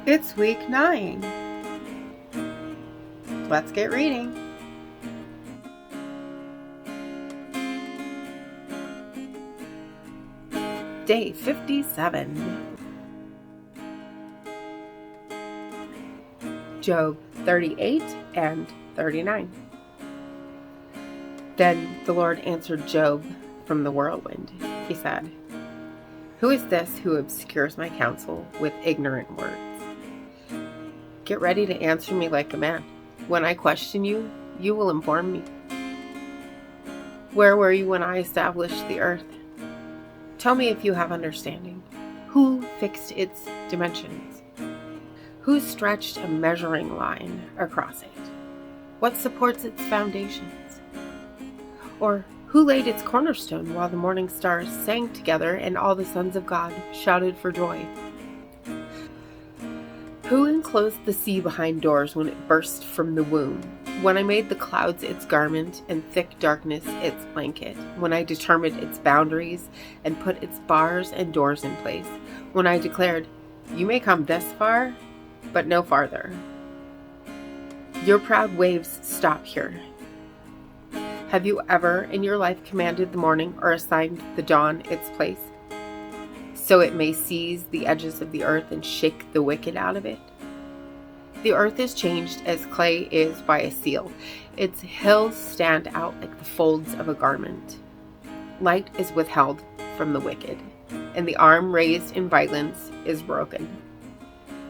It's week 9. Let's get reading. Day 57. Job 38 and 39. Then the Lord answered Job from the whirlwind. He said, "Who is this who obscures my counsel with ignorant words? Get ready to answer me like a man. When I question you, you will inform me. Where were you when I established the earth? Tell me if you have understanding. Who fixed its dimensions? Who stretched a measuring line across it? What supports its foundations? Or who laid its cornerstone while the morning stars sang together and all the sons of God shouted for joy? Who enclosed the sea behind doors when it burst from the womb? When I made the clouds its garment and thick darkness its blanket, when I determined its boundaries and put its bars and doors in place, when I declared, you may come this far, but no farther. Your proud waves stop here. Have you ever in your life commanded the morning or assigned the dawn its place, so it may seize the edges of the earth and shake the wicked out of it? The earth is changed as clay is by a seal. Its hills stand out like the folds of a garment. Light is withheld from the wicked, and the arm raised in violence is broken.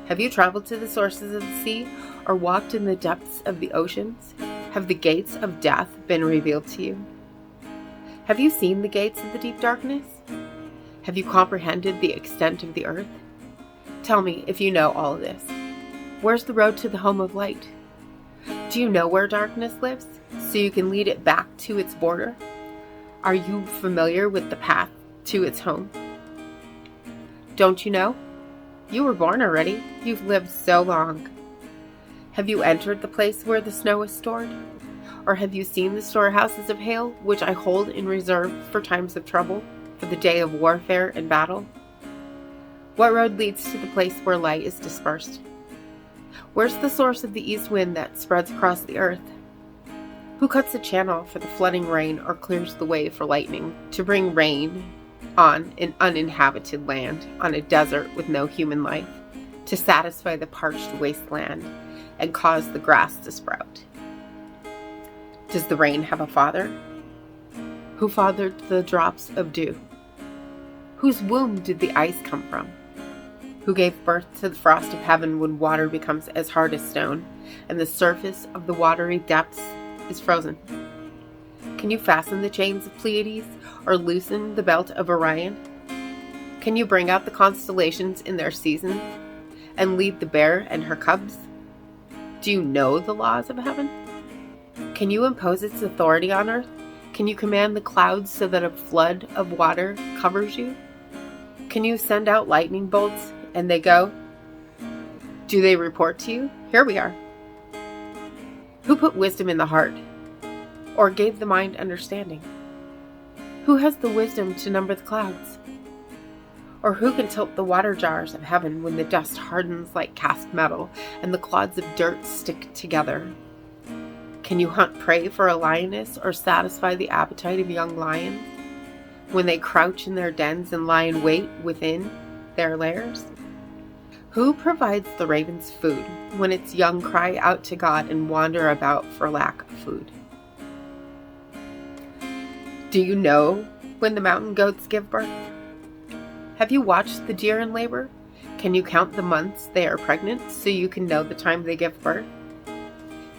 Have you traveled to the sources of the sea, or walked in the depths of the oceans? Have the gates of death been revealed to you? Have you seen the gates of the deep darkness? Have you comprehended the extent of the earth? Tell me if you know all of this. Where's the road to the home of light? Do you know where darkness lives, so you can lead it back to its border? Are you familiar with the path to its home? Don't you know? You were born already. You've lived so long. Have you entered the place where the snow is stored? Or have you seen the storehouses of hail, which I hold in reserve for times of trouble, for the day of warfare and battle? What road leads to the place where light is dispersed? Where's the source of the east wind that spreads across the earth? Who cuts a channel for the flooding rain or clears the way for lightning to bring rain on an uninhabited land, on a desert with no human life, to satisfy the parched wasteland and cause the grass to sprout? Does the rain have a father? Who fathered the drops of dew? Whose womb did the ice come from? Who gave birth to the frost of heaven when water becomes as hard as stone, and the surface of the watery depths is frozen? Can you fasten the chains of Pleiades, or loosen the belt of Orion? Can you bring out the constellations in their season, and lead the bear and her cubs? Do you know the laws of heaven? Can you impose its authority on earth? Can you command the clouds so that a flood of water covers you? Can you send out lightning bolts and they go? Do they report to you? Here we are. Who put wisdom in the heart, or gave the mind understanding? Who has the wisdom to number the clouds? Or who can tilt the water jars of heaven when the dust hardens like cast metal and the clods of dirt stick together? Can you hunt prey for a lioness, or satisfy the appetite of young lions when they crouch in their dens and lie in wait within their lairs? Who provides the raven's food when its young cry out to God and wander about for lack of food? Do you know when the mountain goats give birth? Have you watched the deer in labor? Can you count the months they are pregnant so you can know the time they give birth?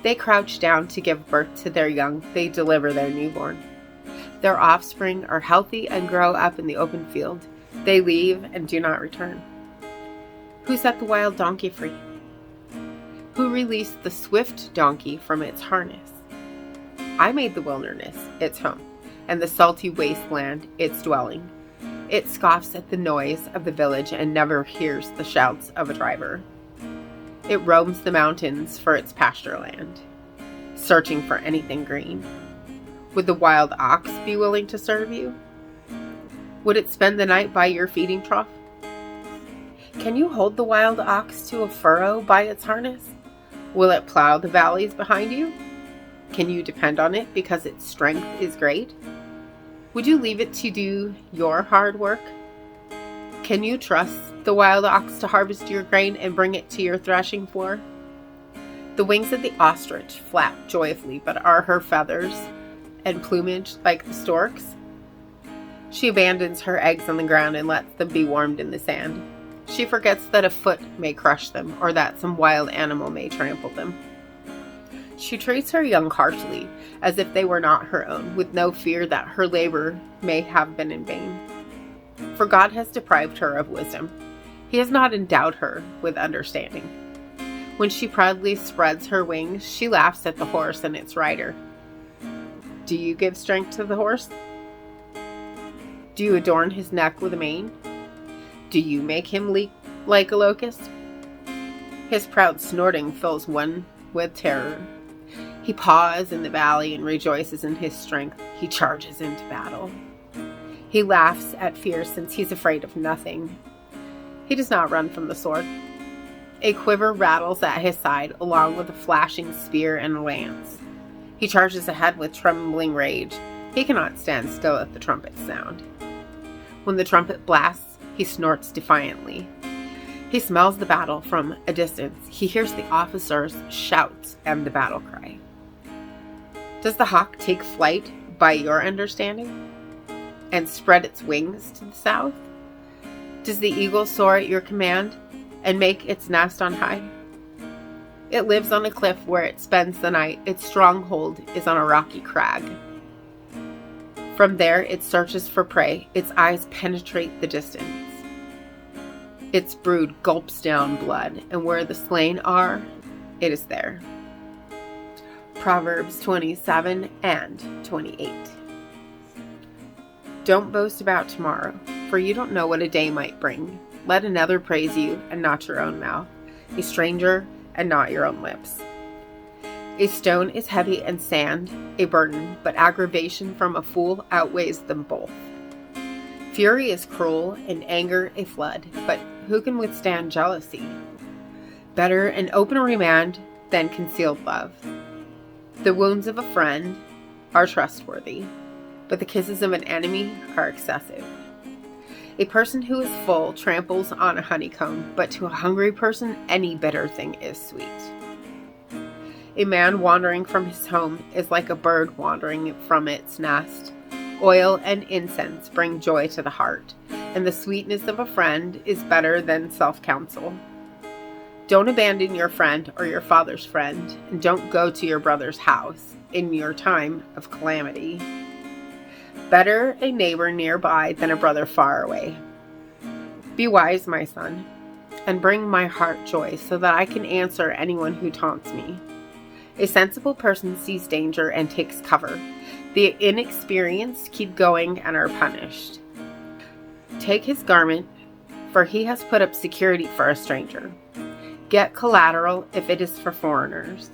They crouch down to give birth to their young. They deliver their newborn. Their offspring are healthy and grow up in the open field. They leave and do not return. Who set the wild donkey free? Who released the swift donkey from its harness? I made the wilderness its home, and the salty wasteland its dwelling. It scoffs at the noise of the village and never hears the shouts of a driver. It roams the mountains for its pasture land, searching for anything green. Would the wild ox be willing to serve you? Would it spend the night by your feeding trough? Can you hold the wild ox to a furrow by its harness? Will it plow the valleys behind you? Can you depend on it because its strength is great? Would you leave it to do your hard work? Can you trust the wild ox to harvest your grain and bring it to your threshing floor? The wings of the ostrich flap joyfully, but are her feathers and plumage like the stork's? She abandons her eggs on the ground and lets them be warmed in the sand. She forgets that a foot may crush them, or that some wild animal may trample them. She treats her young harshly, as if they were not her own, with no fear that her labor may have been in vain. For God has deprived her of wisdom. He has not endowed her with understanding. When she proudly spreads her wings, she laughs at the horse and its rider. Do you give strength to the horse? Do you adorn his neck with a mane? Do you make him leap like a locust? His proud snorting fills one with terror. He paws in the valley and rejoices in his strength. He charges into battle. He laughs at fear since he's afraid of nothing. He does not run from the sword. A quiver rattles at his side along with a flashing spear and a lance. He charges ahead with trembling rage. He cannot stand still at the trumpet's sound. When the trumpet blasts, he snorts defiantly. He smells the battle from a distance. He hears the officers' shouts and the battle cry. Does the hawk take flight by your understanding and spread its wings to the south? Does the eagle soar at your command and make its nest on high? It lives on a cliff where it spends the night. Its stronghold is on a rocky crag. From there it searches for prey. Its eyes penetrate the distance. Its brood gulps down blood, and where the slain are, it is there. Proverbs 27 and 28. Don't boast about tomorrow, for you don't know what a day might bring. Let another praise you, and not your own mouth, a stranger, and not your own lips. A stone is heavy and sand a burden, but aggravation from a fool outweighs them both. Fury is cruel, and anger a flood, but who can withstand jealousy? Better an open remand than concealed love. The wounds of a friend are trustworthy, but the kisses of an enemy are excessive. A person who is full tramples on a honeycomb, but to a hungry person any bitter thing is sweet. A man wandering from his home is like a bird wandering from its nest. Oil and incense bring joy to the heart, and the sweetness of a friend is better than self-counsel. Don't abandon your friend or your father's friend, and don't go to your brother's house in your time of calamity. Better a neighbor nearby than a brother far away. Be wise, my son, and bring my heart joy so that I can answer anyone who taunts me. A sensible person sees danger and takes cover. The inexperienced keep going and are punished. Take his garment, for he has put up security for a stranger. Get collateral if it is for foreigners.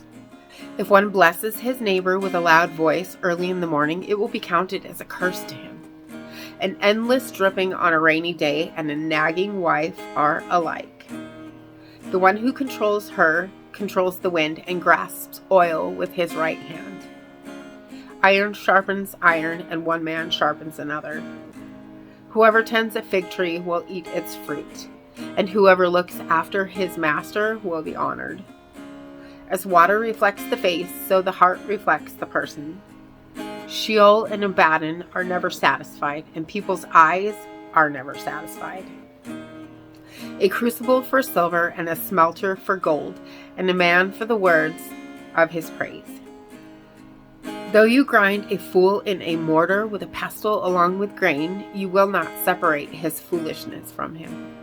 If one blesses his neighbor with a loud voice early in the morning, it will be counted as a curse to him. An endless dripping on a rainy day and a nagging wife are alike. The one who controls her controls the wind and grasps oil with his right hand. Iron sharpens iron, and one man sharpens another. Whoever tends a fig tree will eat its fruit, and whoever looks after his master will be honored. As water reflects the face, so the heart reflects the person. Sheol and Abaddon are never satisfied, and people's eyes are never satisfied. A crucible for silver and a smelter for gold, and a man for the words of his praise. Though you grind a fool in a mortar with a pestle along with grain, you will not separate his foolishness from him.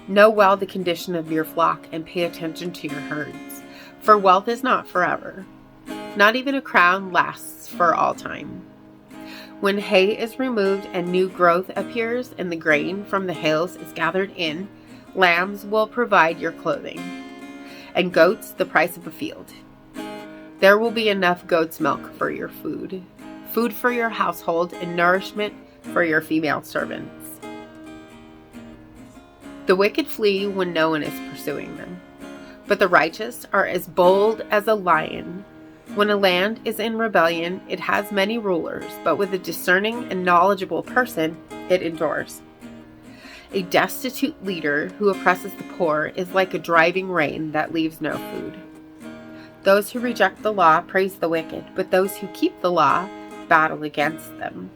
Know well the condition of your flock and pay attention to your herds, for wealth is not forever. Not even a crown lasts for all time. When hay is removed and new growth appears and the grain from the hills is gathered in, lambs will provide your clothing, and goats the price of a field. There will be enough goat's milk for your food for your household, and nourishment for your female servants. The wicked flee when no one is pursuing them, but the righteous are as bold as a lion. When a land is in rebellion, it has many rulers, but with a discerning and knowledgeable person, it endures. A destitute leader who oppresses the poor is like a driving rain that leaves no food. Those who reject the law praise the wicked, but those who keep the law battle against them.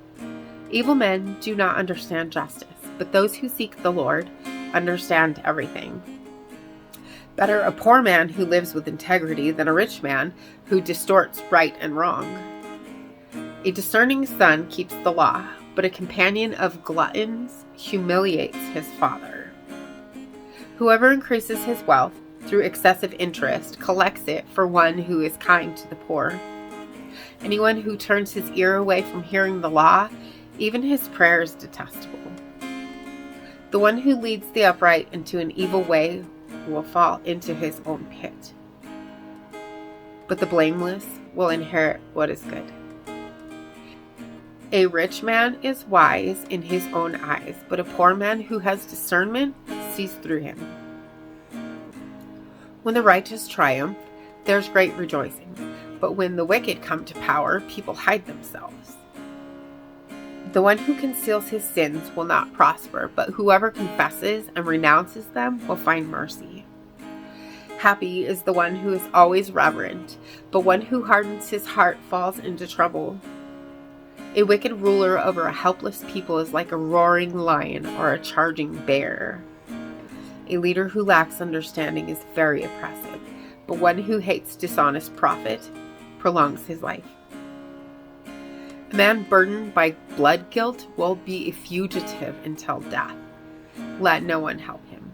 Evil men do not understand justice, but those who seek the Lord understand everything. Better a poor man who lives with integrity than a rich man who distorts right and wrong. A discerning son keeps the law, but a companion of gluttons humiliates his father. Whoever increases his wealth through excessive interest collects it for one who is kind to the poor. Anyone who turns his ear away from hearing the law, even his prayer is detestable. The one who leads the upright into an evil way will fall into his own pit, but the blameless will inherit what is good. A rich man is wise in his own eyes, but a poor man who has discernment sees through him. When the righteous triumph, there's great rejoicing, but when the wicked come to power, people hide themselves. The one who conceals his sins will not prosper, but whoever confesses and renounces them will find mercy. Happy is the one who is always reverent, but one who hardens his heart falls into trouble. A wicked ruler over a helpless people is like a roaring lion or a charging bear. A leader who lacks understanding is very oppressive, but one who hates dishonest profit prolongs his life. A man burdened by blood guilt will be a fugitive until death. Let no one help him.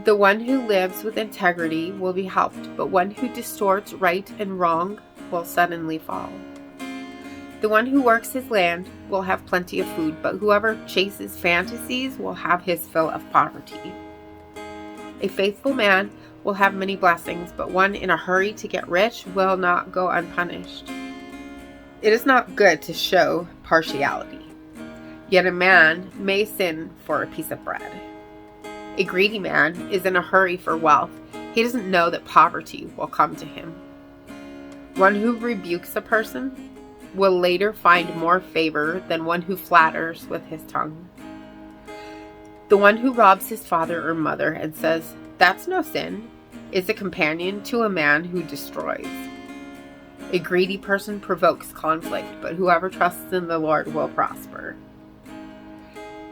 The one who lives with integrity will be helped, but one who distorts right and wrong will suddenly fall. The one who works his land will have plenty of food, but whoever chases fantasies will have his fill of poverty. A faithful man will have many blessings, but one in a hurry to get rich will not go unpunished. It is not good to show partiality, yet a man may sin for a piece of bread. A greedy man is in a hurry for wealth. He doesn't know that poverty will come to him. One who rebukes a person will later find more favor than one who flatters with his tongue. The one who robs his father or mother and says, "That's no sin," is a companion to a man who destroys. A greedy person provokes conflict, but whoever trusts in the Lord will prosper.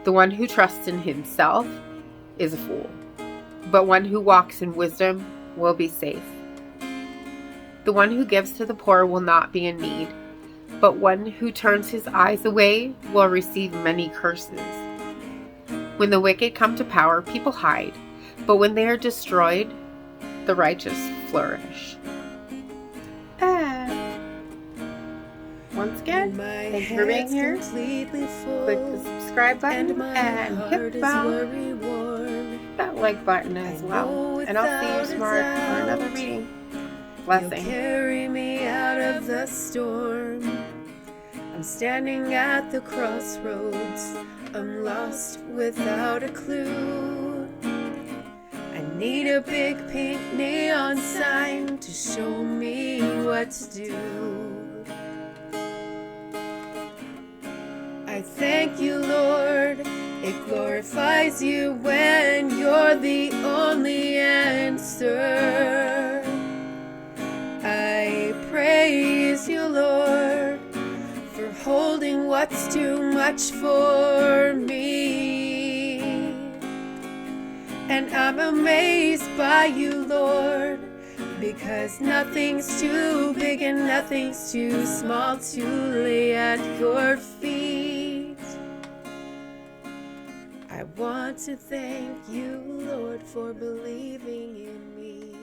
The one who trusts in himself is a fool, but one who walks in wisdom will be safe. The one who gives to the poor will not be in need, but one who turns his eyes away will receive many curses. When the wicked come to power, people hide, but when they are destroyed, the righteous flourish. Once again, thank you for being here. Click the subscribe button and hit that like button as well. And I'll see you tomorrow for another reading. Blessing. You'll carry me out of the storm. I'm standing at the crossroads. I'm lost without a clue. I need a big pink neon sign to show me what to do. I thank you, Lord. It glorifies you when you're the only answer. I praise you, Lord, for holding what's too much for me. And I'm amazed by you, Lord, because nothing's too big and nothing's too small to lay at your feet. I want to thank you, Lord, for believing in me.